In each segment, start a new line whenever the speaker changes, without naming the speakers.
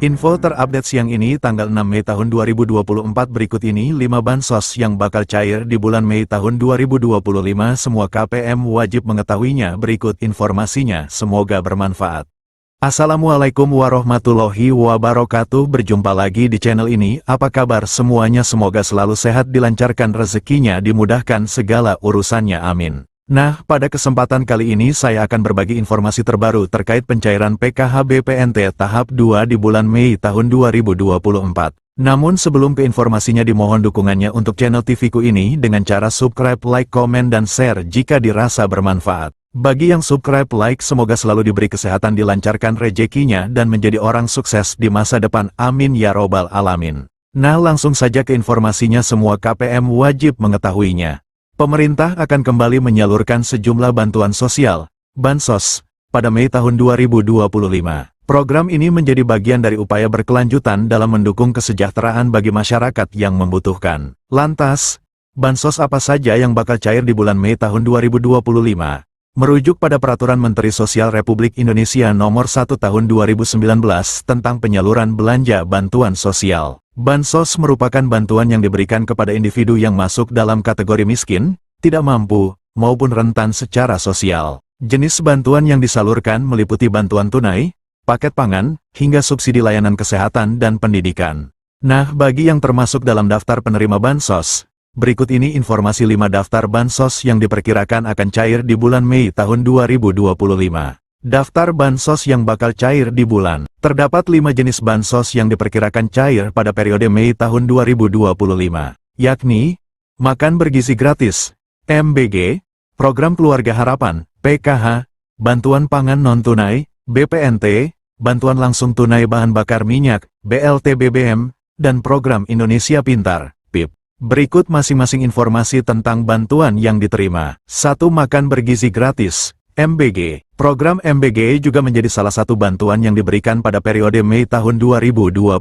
Info terupdate siang ini tanggal 6 Mei tahun 2024 berikut ini 5 bansos yang bakal cair di bulan Mei tahun 2025. Semua KPM wajib mengetahuinya. Berikut informasinya, semoga bermanfaat. Assalamualaikum warahmatullahi wabarakatuh. Berjumpa lagi di channel ini. Apa kabar semuanya? Semoga selalu sehat, dilancarkan rezekinya, dimudahkan segala urusannya, amin. Nah, pada kesempatan kali ini saya akan berbagi informasi terbaru terkait pencairan PKH BPNT tahap 2 di bulan Mei tahun 2024. Namun sebelum ke informasinya, dimohon dukungannya untuk channel TV-ku ini dengan cara subscribe, like, komen, dan share jika dirasa bermanfaat. Bagi yang subscribe, like, semoga selalu diberi kesehatan, dilancarkan rezekinya, dan menjadi orang sukses di masa depan, amin ya robbal alamin. Nah, langsung saja ke informasinya. Semua KPM wajib mengetahuinya. Pemerintah akan kembali menyalurkan sejumlah bantuan sosial, bansos, pada Mei tahun 2025. Program ini menjadi bagian dari upaya berkelanjutan dalam mendukung kesejahteraan bagi masyarakat yang membutuhkan. Lantas, bansos apa saja yang bakal cair di bulan Mei tahun 2025? Merujuk pada Peraturan Menteri Sosial Republik Indonesia Nomor 1 Tahun 2019 tentang penyaluran belanja bantuan sosial. Bansos merupakan bantuan yang diberikan kepada individu yang masuk dalam kategori miskin, tidak mampu, maupun rentan secara sosial. Jenis bantuan yang disalurkan meliputi bantuan tunai, paket pangan, hingga subsidi layanan kesehatan dan pendidikan. Nah, bagi yang termasuk dalam daftar penerima bansos, berikut ini informasi 5 daftar bansos yang diperkirakan akan cair di bulan Mei tahun 2025. Daftar bansos yang bakal cair di bulan. Terdapat 5 jenis bansos yang diperkirakan cair pada periode Mei tahun 2025, yakni Makan Bergizi Gratis, MBG, Program Keluarga Harapan, PKH, Bantuan Pangan Non-Tunai, BPNT, Bantuan Langsung Tunai Bahan Bakar Minyak, BLT BBM, dan Program Indonesia Pintar, PIP. Berikut masing-masing informasi tentang bantuan yang diterima. 1. Makan Bergizi Gratis, MBG. Program MBG juga menjadi salah satu bantuan yang diberikan pada periode Mei tahun 2025.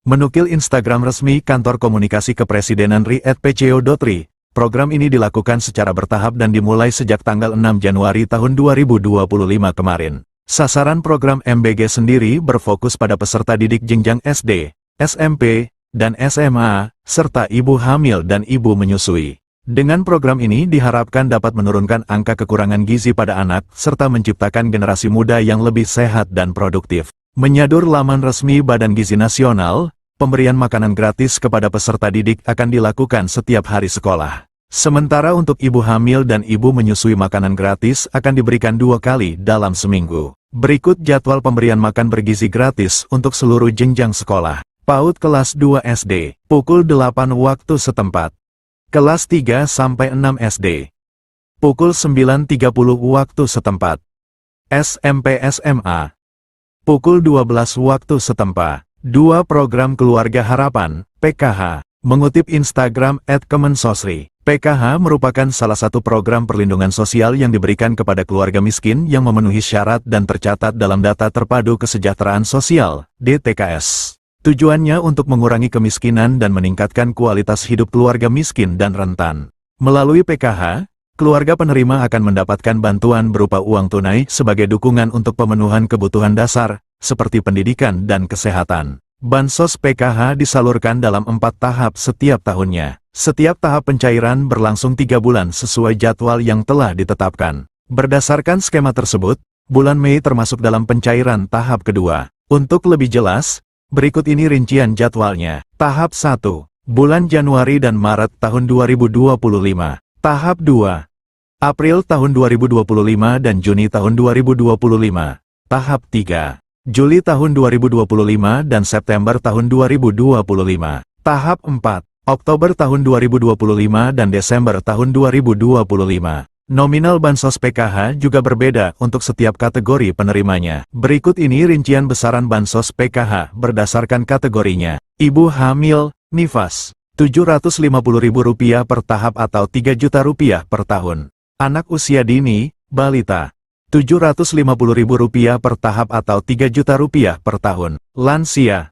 Menukil Instagram resmi Kantor Komunikasi Kepresidenan @pco.ri, program ini dilakukan secara bertahap dan dimulai sejak tanggal 6 Januari tahun 2025 kemarin. Sasaran program MBG sendiri berfokus pada peserta didik jenjang SD, SMP, dan SMA, serta ibu hamil dan ibu menyusui. Dengan program ini diharapkan dapat menurunkan angka kekurangan gizi pada anak, serta menciptakan generasi muda yang lebih sehat dan produktif. Menyadur laman resmi Badan Gizi Nasional, pemberian makanan gratis kepada peserta didik akan dilakukan setiap hari sekolah. Sementara untuk ibu hamil dan ibu menyusui, makanan gratis akan diberikan 2 kali dalam seminggu. Berikut jadwal pemberian makan bergizi gratis untuk seluruh jenjang sekolah. PAUD kelas 2 SD, pukul 8 waktu setempat. Kelas 3 sampai 6 SD, pukul 9.30 waktu setempat. SMP SMA, pukul 12 waktu setempat. 2. Program Keluarga Harapan, PKH. Mengutip Instagram @kemensosri, PKH merupakan salah satu program perlindungan sosial yang diberikan kepada keluarga miskin yang memenuhi syarat dan tercatat dalam Data Terpadu Kesejahteraan Sosial, DTKS. Tujuannya untuk mengurangi kemiskinan dan meningkatkan kualitas hidup keluarga miskin dan rentan. Melalui PKH, keluarga penerima akan mendapatkan bantuan berupa uang tunai sebagai dukungan untuk pemenuhan kebutuhan dasar, seperti pendidikan dan kesehatan. Bansos PKH disalurkan dalam 4 tahap setiap tahunnya. Setiap tahap pencairan berlangsung 3 bulan sesuai jadwal yang telah ditetapkan. Berdasarkan skema tersebut, bulan Mei termasuk dalam pencairan tahap kedua. Untuk lebih jelas, berikut ini rincian jadwalnya. Tahap 1, bulan Januari dan Maret tahun 2025. Tahap 2, April tahun 2025 dan Juni tahun 2025. Tahap 3, Juli tahun 2025 dan September tahun 2025. Tahap 4, Oktober tahun 2025 dan Desember tahun 2025. Nominal bansos PKH juga berbeda untuk setiap kategori penerimanya. Berikut ini rincian besaran bansos PKH berdasarkan kategorinya. Ibu hamil, nifas, Rp750.000 per tahap atau Rp3 juta per tahun. Anak usia dini, balita, Rp750.000 per tahap atau Rp3 juta per tahun. Lansia,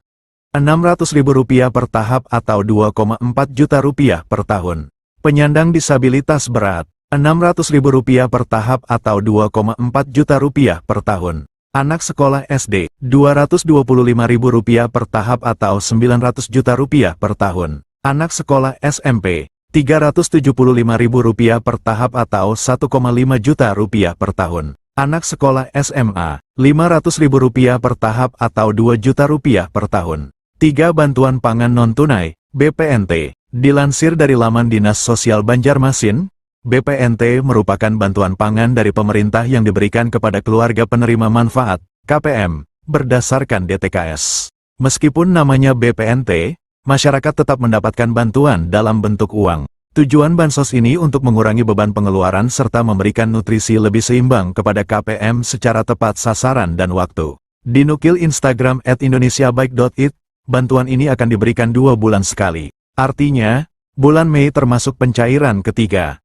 Rp600.000 per tahap atau Rp2,4 juta per tahun. Penyandang disabilitas berat, Rp600.000 per tahap atau Rp2,4 juta per tahun. Anak sekolah SD, Rp225.000 per tahap atau Rp900 juta per tahun. Anak sekolah SMP, Rp375.000 per tahap atau Rp1,5 juta per tahun. Anak sekolah SMA, Rp500.000 per tahap atau Rp2 juta per tahun. 3. Bantuan pangan non-tunai, BPNT. Dilansir dari laman Dinas Sosial Banjarmasin, BPNT merupakan bantuan pangan dari pemerintah yang diberikan kepada keluarga penerima manfaat, KPM, berdasarkan DTKS. Meskipun namanya BPNT, masyarakat tetap mendapatkan bantuan dalam bentuk uang. Tujuan bansos ini untuk mengurangi beban pengeluaran serta memberikan nutrisi lebih seimbang kepada KPM secara tepat sasaran dan waktu. Dinukil Instagram @indonesiabaik.it, bantuan ini akan diberikan 2 bulan sekali. Artinya, bulan Mei termasuk pencairan ketiga.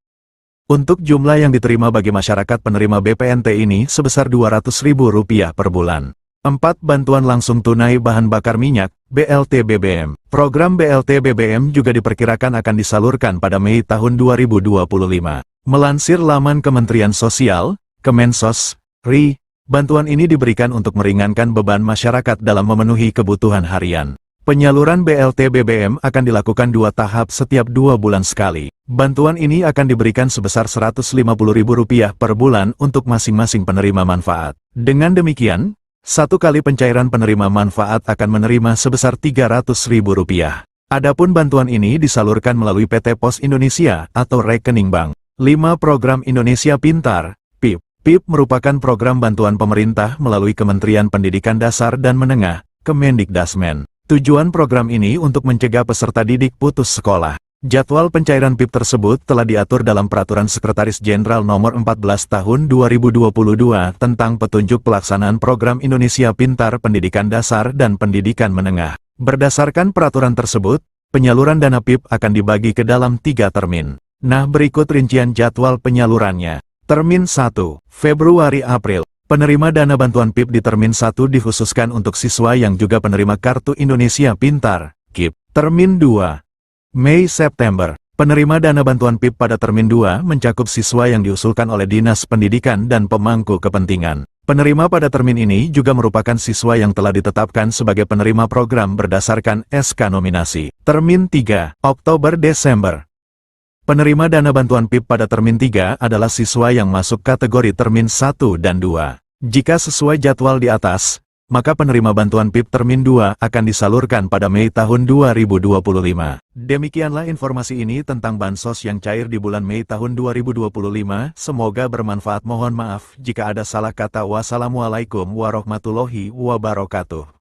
Untuk jumlah yang diterima bagi masyarakat penerima BPNT ini sebesar Rp200.000 per bulan. 4. Bantuan langsung tunai bahan bakar minyak, BLT BBM. Program BLT BBM juga diperkirakan akan disalurkan pada Mei tahun 2025. Melansir laman Kementerian Sosial, Kemensos, RI, bantuan ini diberikan untuk meringankan beban masyarakat dalam memenuhi kebutuhan harian. Penyaluran BLT BBM akan dilakukan 2 tahap setiap 2 bulan sekali. Bantuan ini akan diberikan sebesar Rp150.000 per bulan untuk masing-masing penerima manfaat. Dengan demikian, 1 kali pencairan penerima manfaat akan menerima sebesar Rp300.000. Adapun bantuan ini disalurkan melalui PT Pos Indonesia atau rekening bank. 5. Program Indonesia Pintar, PIP. PIP merupakan program bantuan pemerintah melalui Kementerian Pendidikan Dasar dan Menengah, Kemendikdasmen. Tujuan program ini untuk mencegah peserta didik putus sekolah. Jadwal pencairan PIP tersebut telah diatur dalam Peraturan Sekretaris Jenderal Nomor 14 Tahun 2022 tentang petunjuk pelaksanaan program Indonesia Pintar Pendidikan Dasar dan Pendidikan Menengah. Berdasarkan peraturan tersebut, penyaluran dana PIP akan dibagi ke dalam 3 termin. Nah, berikut rincian jadwal penyalurannya. Termin 1, Februari-April. Penerima dana bantuan PIP di Termin 1 dikhususkan untuk siswa yang juga penerima Kartu Indonesia Pintar, KIP. Termin 2, Mei-September. Penerima dana bantuan PIP pada Termin 2 mencakup siswa yang diusulkan oleh Dinas Pendidikan dan pemangku kepentingan. Penerima pada termin ini juga merupakan siswa yang telah ditetapkan sebagai penerima program berdasarkan SK nominasi. Termin 3, Oktober-Desember. Penerima dana bantuan PIP pada Termin 3 adalah siswa yang masuk kategori Termin 1 dan 2. Jika sesuai jadwal di atas, maka penerima bantuan PIP Termin 2 akan disalurkan pada Mei tahun 2025. Demikianlah informasi ini tentang bansos yang cair di bulan Mei tahun 2025. Semoga bermanfaat. Mohon maaf jika ada salah kata. Wassalamualaikum warahmatullahi wabarakatuh.